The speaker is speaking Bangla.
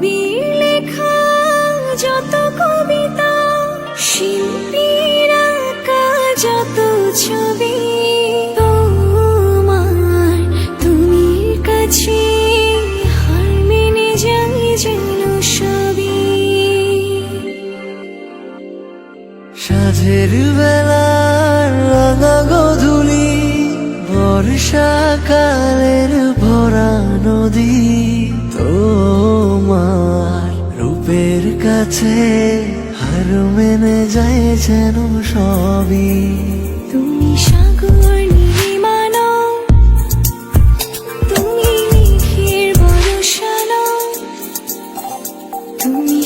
কবির লেখা যত কবিতা, শিল্পীর আঁকা যত ছবি, তোমার তুমির কাছে হার মেনে যাই যেন সবই। সাঁঝের বেলার রাঙা গধূলি, বর্ষাকালের ভরা নদী, তোমার রূপের কাছে হার মেনে যায় যেন সবই। তুমি সাগর নীলিমানো, তুমি মেঘের বরসানো, তুমি